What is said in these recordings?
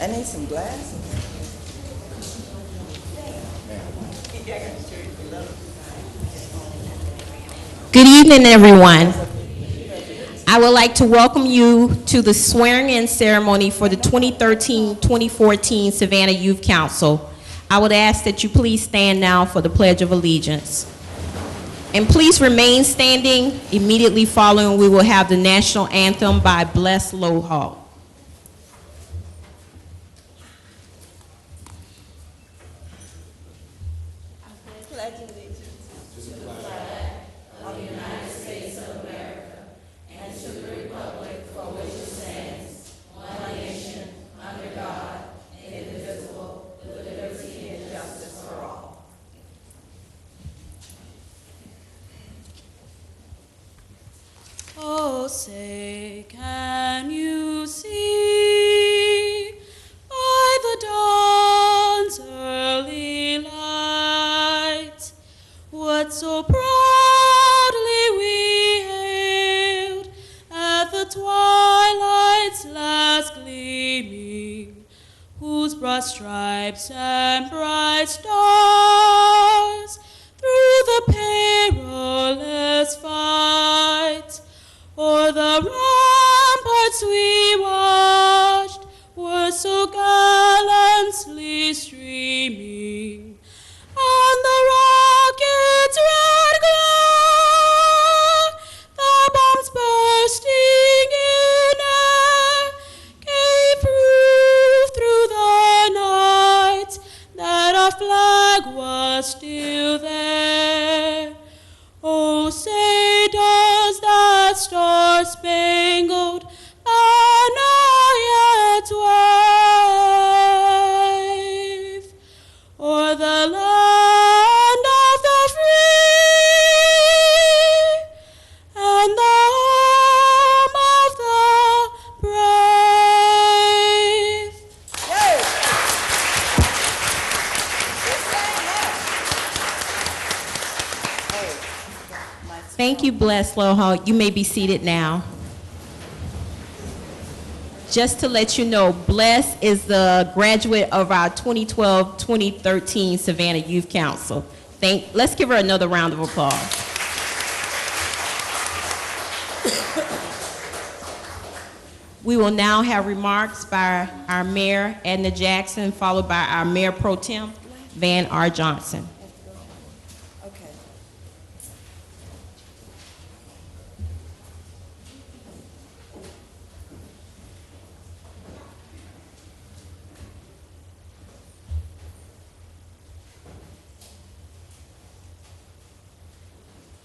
I need some glasses. Good evening, everyone. I would like to welcome you to the swearing-in ceremony for the 2013-2014 Savannah Youth Council. I would ask that you please stand now for the Pledge of Allegiance. And please remain standing. Immediately following, we will have the National Anthem by Bless Lohal. Oh, say, can you see by the dawn's early light what so proudly we hailed at the twilight's last gleaming, whose broad stripes and bright stars through the perilous fight o'er the ramparts we watched were so gallantly streaming, and the rocket's red glare, the bombs bursting in air, gave proof through the night that our flag was still there. Oh, say, does that star-spangled banner yet wave o'er the land of the free and the home of the brave? Yay! Thank you, Bless Lohal. You may be seated now. Just to let you know, Bless is the graduate of our 2012-2013 Savannah Youth Council. Let's give her another round of applause. We will now have remarks by our Mayor Edna Jackson, followed by our Mayor Pro Tem, Van R. Johnson. Okay.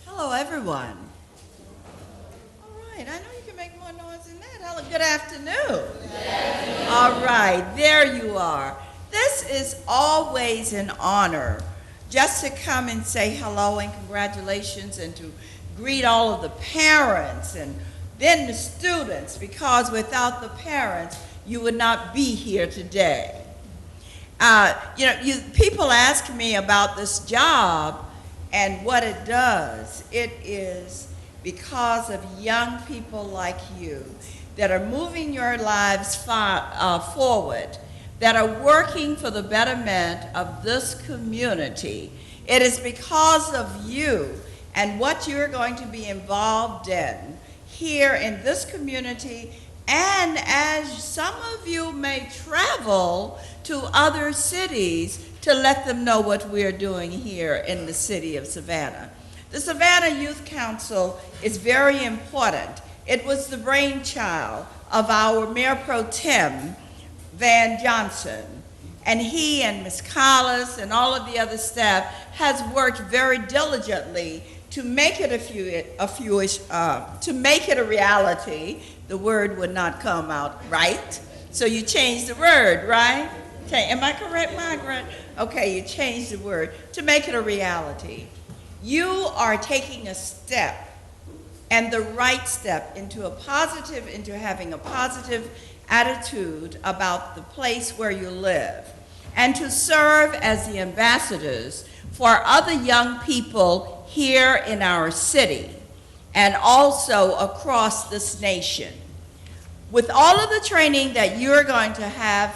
Hello, everyone. All right, I know you can make more noise than that. Hello, good afternoon. All right, there you are. This is always an honor just to come and say hello and congratulations and to greet all of the parents and then the students, because without the parents, you would not be here today. People ask me about this job and what it does. It is because of young people like you that are moving your lives forward, that are working for the betterment of this community. It is because of you and what you're going to be involved in here in this community, and as some of you may travel to other cities to let them know what we're doing here in the city of Savannah. The Savannah Youth Council is very important. It was the brainchild of our Mayor Pro Tem, Van Johnson, and he and Ms. Collis and all of the other staff has worked very diligently to make it to make it a reality. The word would not come out right, so you changed the word, right? Am I correct, Margaret? Okay, you changed the word to make it a reality. You are taking a step, and the right step, into having a positive attitude about the place where you live, and to serve as the ambassadors for other young people here in our city and also across this nation. With all of the training that you're going to have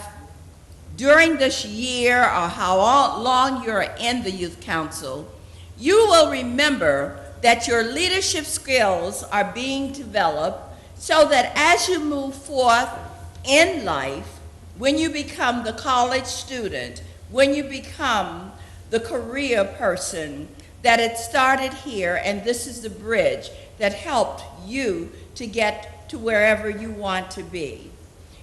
during this year or how long you're in the Youth Council, you will remember that your leadership skills are being developed so that as you move forth in life, when you become the college student, when you become the career person, that it started here and this is the bridge that helped you to get to wherever you want to be.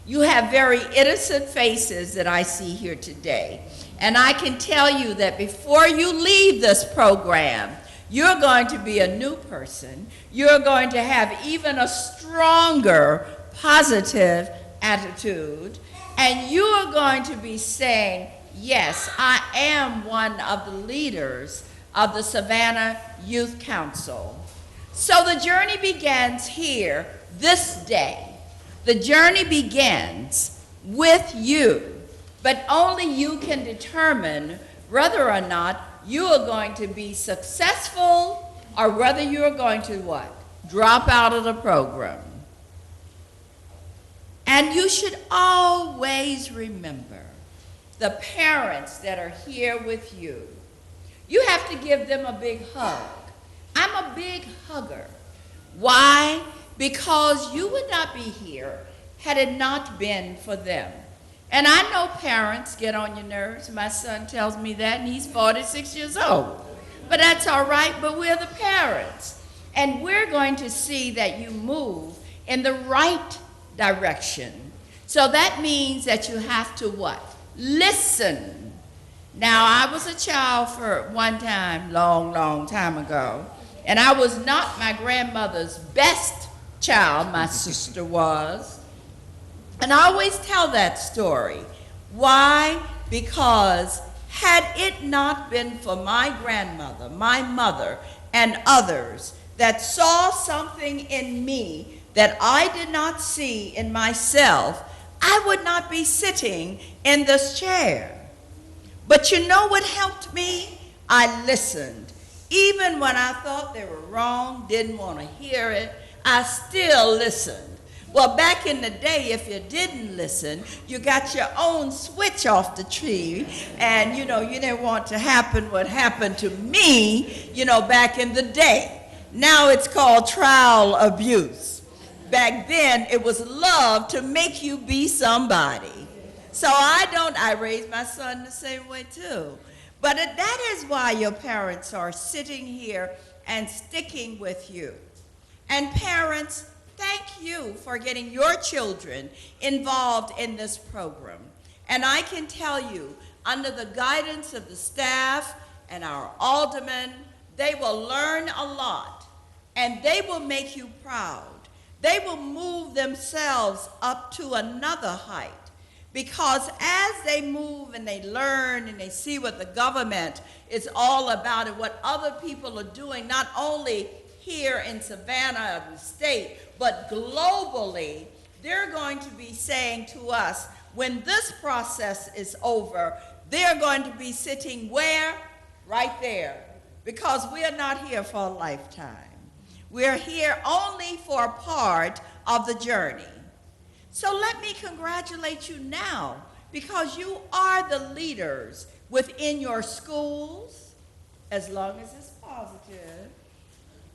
You have very innocent faces that I see here today. And I can tell you that before you leave this program, you're going to be a new person. You're going to have even a stronger positive attitude. And you are going to be saying, yes, I am one of the leaders of the Savannah Youth Council. So the journey begins here this day. The journey begins with you, but only you can determine whether or not you are going to be successful or whether you are going to what? Drop out of the program. And you should always remember the parents that are here with you. You have to give them a big hug. I'm a big hugger. Why? Because you would not be here had it not been for them. And I know parents get on your nerves. My son tells me that, and he's 46 years old. But that's all right, but we're the parents. And we're going to see that you move in the right direction. So that means that you have to what? Listen. Now, I was a child for one time, long time ago, and I was not my grandmother's best child, my sister was. And I always tell that story. Why? Because had it not been for my grandmother, my mother, and others that saw something in me that I did not see in myself, I would not be sitting in this chair. But you know what helped me? I listened. Even when I thought they were wrong, didn't want to hear it, I still listened. Well, back in the day, if you didn't listen, you got your own switch off the tree, and you didn't want to happen what happened to me, back in the day. Now it's called trial abuse. Back then, it was love to make you be somebody. So I raised my son the same way too. But that is why your parents are sitting here and sticking with you. And parents, thank you for getting your children involved in this program. And I can tell you, under the guidance of the staff and our aldermen, they will learn a lot, and they will make you proud. They will move themselves up to another height, because as they move and they learn and they see what the government is all about and what other people are doing, not only here in Savannah, the state, but globally, they're going to be saying to us, when this process is over, they're going to be sitting where? Right there. Because we are not here for a lifetime. We're here only for a part of the journey. So let me congratulate you now, because you are the leaders within your schools, as long as it's positive,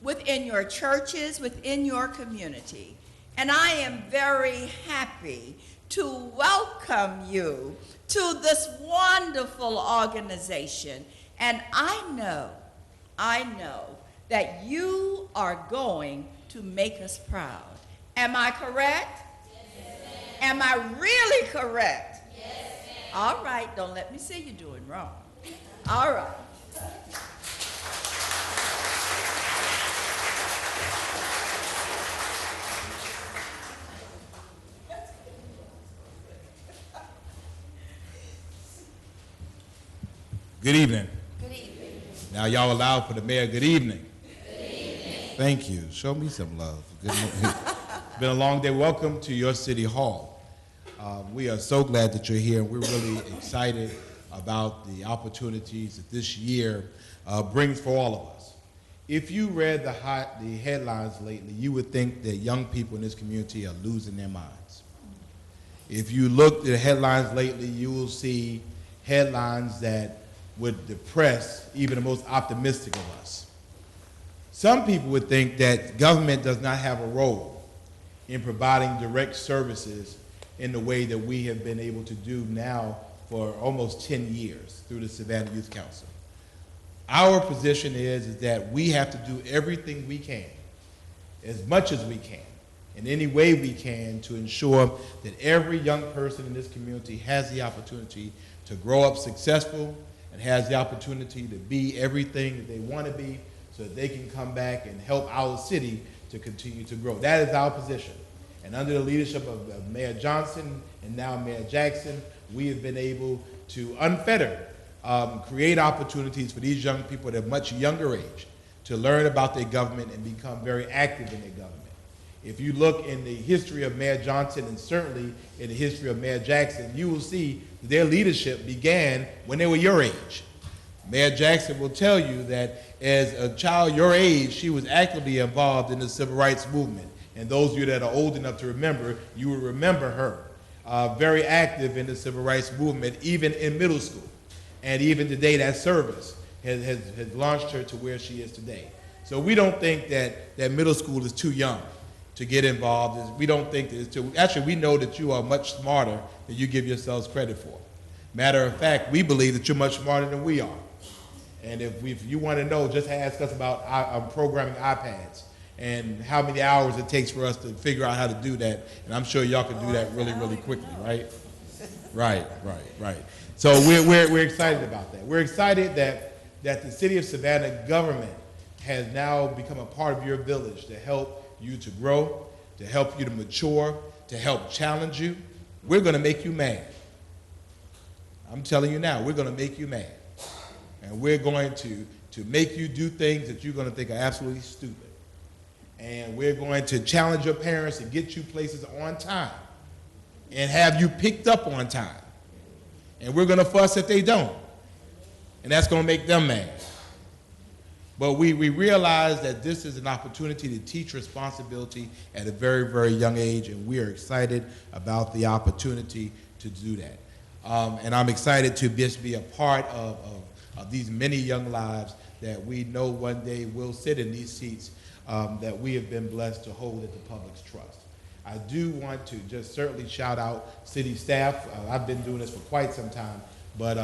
within your churches, within your community. And I am very happy to welcome you to this wonderful organization. And I know that you are going to make us proud. Am I correct? Yes, ma'am. Am I really correct? Yes, ma'am. All right, don't let me say you're doing wrong. All right. Good evening. Good evening. Now y'all allow for the mayor. Good evening. Good evening. Thank you. Show me some love. Good morning. It's been a long day. Welcome to your city hall. We are so glad that you're here, and we're really excited about the opportunities that this year brings for all of us. If you read the headlines lately, you would think that young people in this community are losing their minds. If you look at the headlines lately, you will see headlines that would depress even the most optimistic of us. Some people would think that government does not have a role in providing direct services in the way that we have been able to do now for almost 10 years through the Savannah Youth Council. Our position is that we have to do everything we can, as much as we can, in any way we can, to ensure that every young person in this community has the opportunity to grow up successful and has the opportunity to be everything that they want to be so that they can come back and help our city to continue to grow. That is our position. And under the leadership of Mayor Johnson and now Mayor Jackson, we have been able to unfetter, create opportunities for these young people at a much younger age to learn about their government and become very active in their government. If you look in the history of Mayor Johnson and certainly in the history of Mayor Jackson, you will see that their leadership began when they were your age. Mayor Jackson will tell you that as a child your age, she was actively involved in the civil rights movement. And those of you that are old enough to remember, you will remember her. Very active in the civil rights movement, even in middle school. And even today, that service has launched her to where she is today. So we don't think that middle school is too young to get involved. We don't think that it's too, actually we know that you are much smarter than you give yourselves credit for. Matter of fact, we believe that you're much smarter than we are. And if you want to know, just ask us about programming iPads and how many hours it takes for us to figure out how to do that. And I'm sure y'all can do that really, really quickly, right? Right. So we're excited about that. We're excited that the City of Savannah government has now become a part of your village to help you to grow, to help you to mature, to help challenge you. We're going to make you mad. I'm telling you now, we're going to make you mad. And we're going to make you do things that you're going to think are absolutely stupid. And we're going to challenge your parents and get you places on time and have you picked up on time. And we're going to fuss if they don't. And that's going to make them mad. But we realize that this is an opportunity to teach responsibility at a very, very young age, and we are excited about the opportunity to do that. And I'm excited to just be a part of these many young lives that we know one day will sit in these seats that we have been blessed to hold at the public's trust. I do want to just certainly shout out city staff. I've been doing this for quite some time, but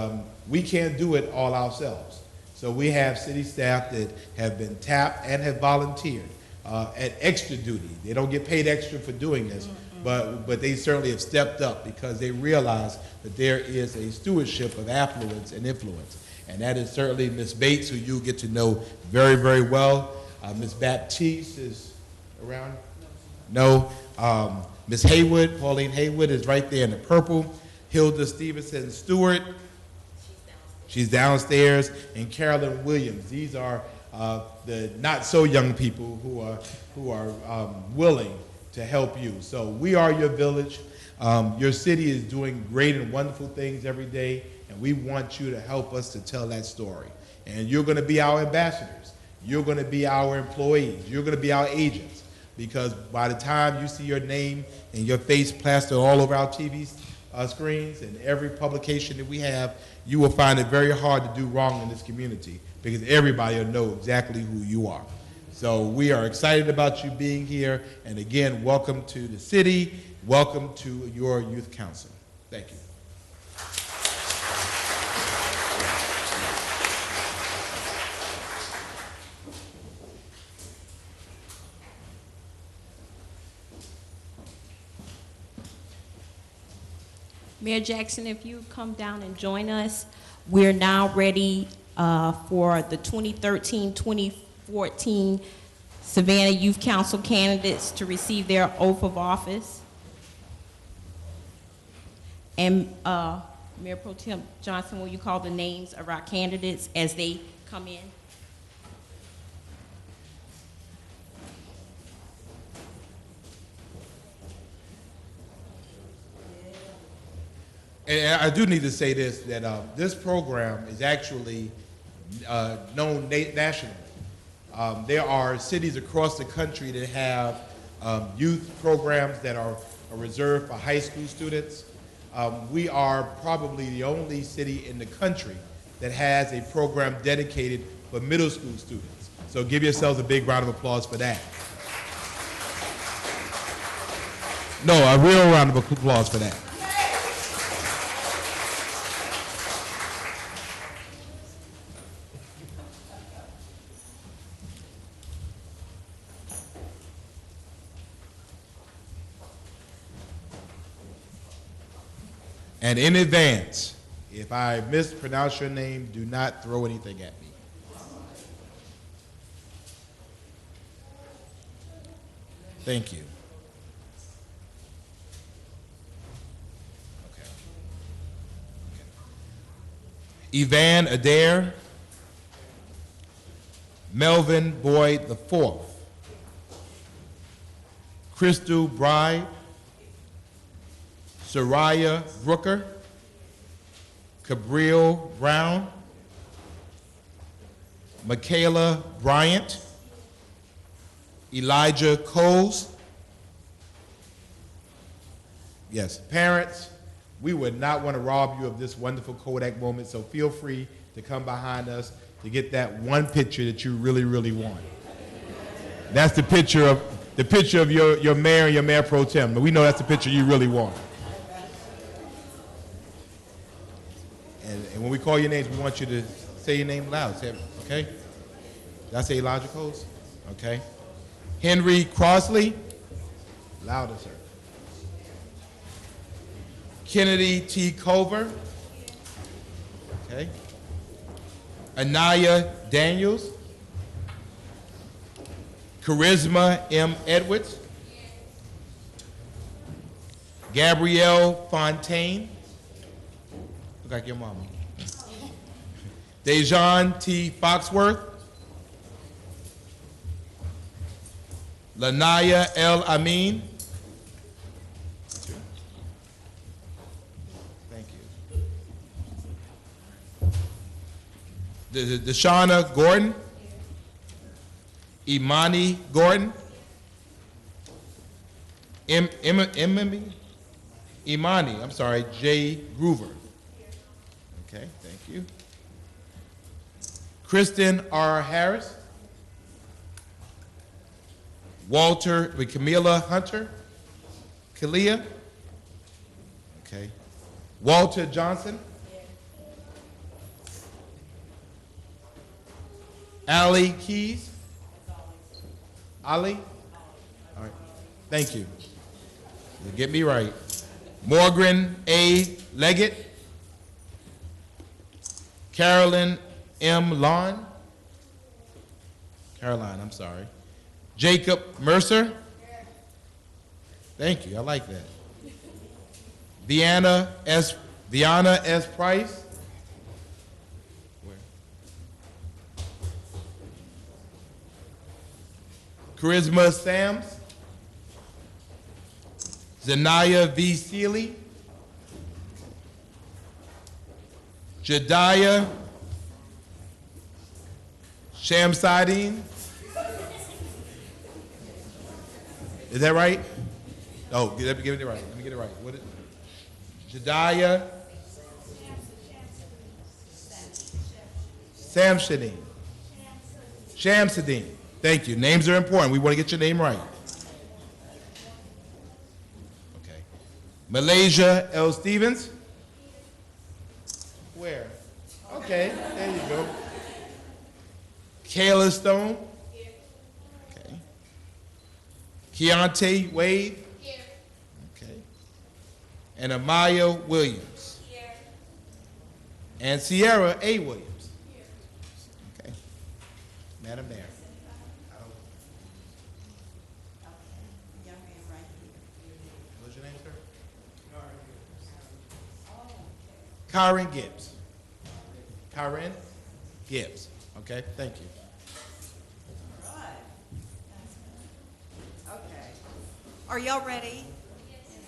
we can't do it all ourselves. So we have city staff that have been tapped and have volunteered at extra duty. They don't get paid extra for doing this, but they certainly have stepped up because they realize that there is a stewardship of affluence and influence. And that is certainly Ms. Bates, who you get to know very, very well. Ms. Baptiste is around? No. Ms. Haywood, Pauline Haywood is right there in the purple. Hilda Stevenson Stewart. She's downstairs, and Carolyn Williams. These are the not so young people who are willing to help you. So we are your village. Your city is doing great and wonderful things every day, and we want you to help us to tell that story. And you're going to be our ambassadors. You're going to be our employees. You're going to be our agents, because by the time you see your name and your face plastered all over our TV screens and every publication that we have, you will find it very hard to do wrong in this community because everybody will know exactly who you are. So we are excited about you being here. And again, welcome to the city. Welcome to your youth council. Thank you. Mayor Jackson, if you come down and join us, we're now ready for the 2013-2014 Savannah Youth Council candidates to receive their oath of office. And Mayor Pro Tem Johnson, will you call the names of our candidates as they come in? And I do need to say this, that this program is actually known nationally. There are cities across the country that have youth programs that are reserved for high school students. We are probably the only city in the country that has a program dedicated for middle school students. So give yourselves a big round of applause for that. No, a real round of applause for that. And in advance, if I mispronounce your name, do not throw anything at me. Thank you. Okay. Evan Adair, Melvin Boyd IV, Crystal Bride, Soraya Brooker, Cabriel Brown, Michaela Bryant, Elijah Coles. Yes, parents, we would not want to rob you of this wonderful Kodak moment, so feel free to come behind us to get that one picture that you really, really want. That's the picture of your mayor and your mayor pro tem. But we know that's the picture you really want. And when we call your names, we want you to say your name loud. Say it, okay? Did I say Elijah Coles? Okay. Henry Crossley. Louder, sir. Kennedy T. Culver. Okay. Anaya Daniels. Charisma M. Edwards. Gabrielle Fontaine. Look like your mama. Dejan T. Foxworth. Lanaya L. Amin. Thank you. Deshauna Gordon. Imani Gordon. Imani, I'm sorry, J. Groover. Okay, thank you. Kristen R. Harris. Camila Hunter. Kalia. Okay. Walter Johnson. Allie Keys. Ali. All right. Thank you. You get me right. Morgan A. Leggett. Carolyn M. Lawn. Caroline, I'm sorry. Jacob Mercer. Thank you, I like that. Vianna S. Price. Where? Charisma Sams. Zanaya V. Seeley. Jediah Shamsidine. Is that right? Oh, let me get it right. Let me get it right. What is Jediah Shamsidine. Thank you. Names are important. We want to get your name right. Okay. Malaysia L. Stevens. Where? Okay, there you go. Kayla Stone. Okay. Keontae Wade. Okay. And Amaya Williams. And Sierra A. Williams. Okay. Madam Mayor. What's your name, sir? Karen Gibbs. Karen Gibbs. Okay, thank you. All right. Okay. Are y'all ready?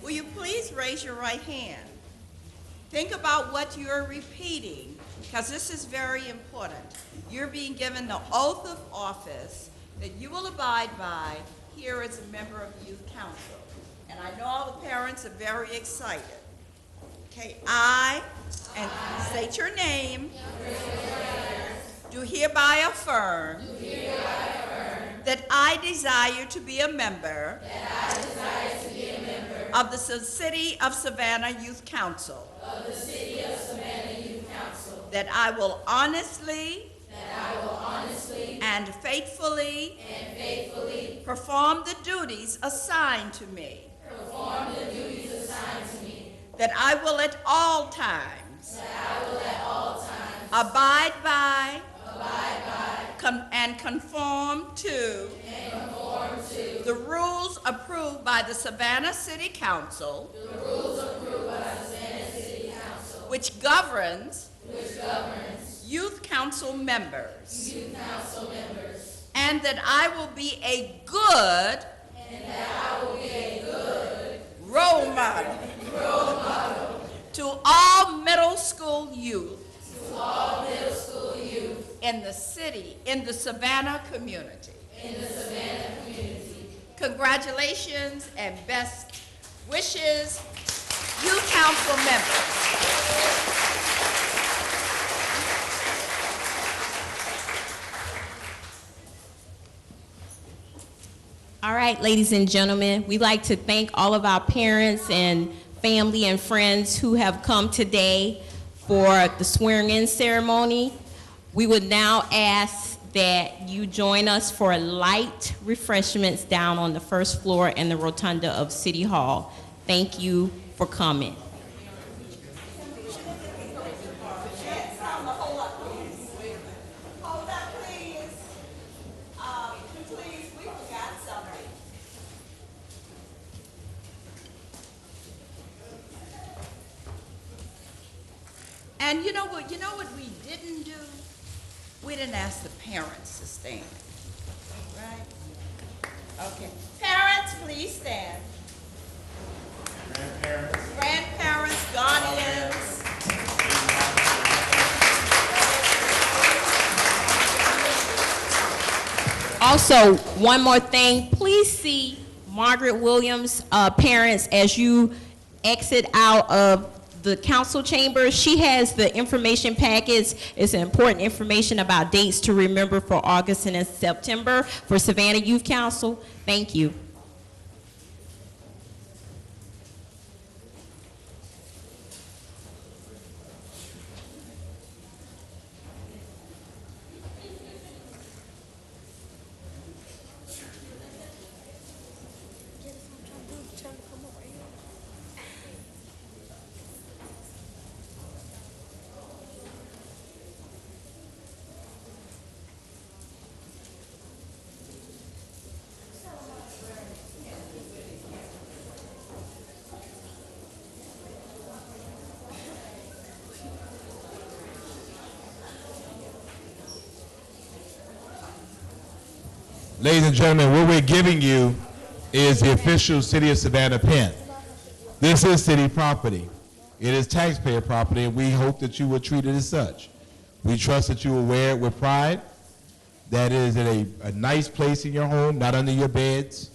Will you please raise your right hand? Think about what you're repeating, because this is very important. You're being given the oath of office that you will abide by here as a member of the Youth Council. And I know all the parents are very excited. Okay, and state your name, do hereby affirm that I desire to be a member of the City of Savannah Youth Council. That I will honestly and faithfully perform the duties assigned to me. That I will at all times abide by and conform to the rules approved by the Savannah City Council, which governs youth council members, and that I will be a good role model to all middle school youth in the city, in the Savannah community. Congratulations and best wishes, youth council members. All right, ladies and gentlemen, we'd like to thank all of our parents and family and friends who have come today for the swearing-in ceremony. We would now ask that you join us for light refreshments down on the first floor in the rotunda of City Hall. Thank you for coming. Hold up, please. Please, we forgot something. And you know what we didn't do? We didn't ask the parents to stand, right? Okay. Parents, please stand. Grandparents, guardians. Also, one more thing, please see Margaret Williams' parents as you exit out of the council chamber. She has the information packets. It's important information about dates to remember for August and September for Savannah Youth Council. Thank you. Ladies and gentlemen, what we're giving you is the official City of Savannah pin. This is city property. It is taxpayer property, and we hope that you will treat it as such. We trust that you will wear it with pride, that it is in a nice place in your home, not under your beds,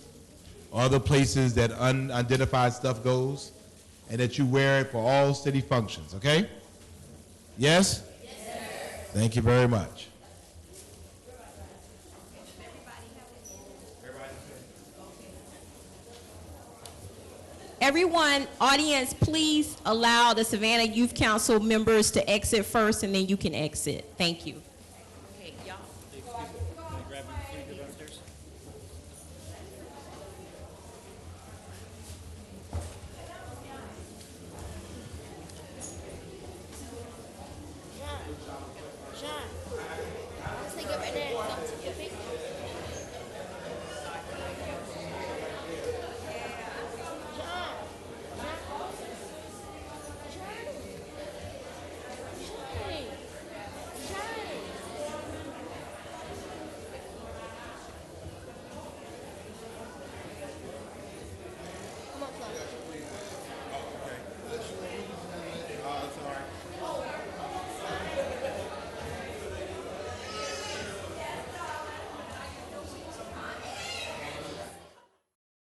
or other places that unidentified stuff goes, and that you wear it for all city functions, okay? Yes? Yes, sir. Thank you very much. Everyone, audience, please allow the Savannah Youth Council members to exit first, and then you can exit. Thank you.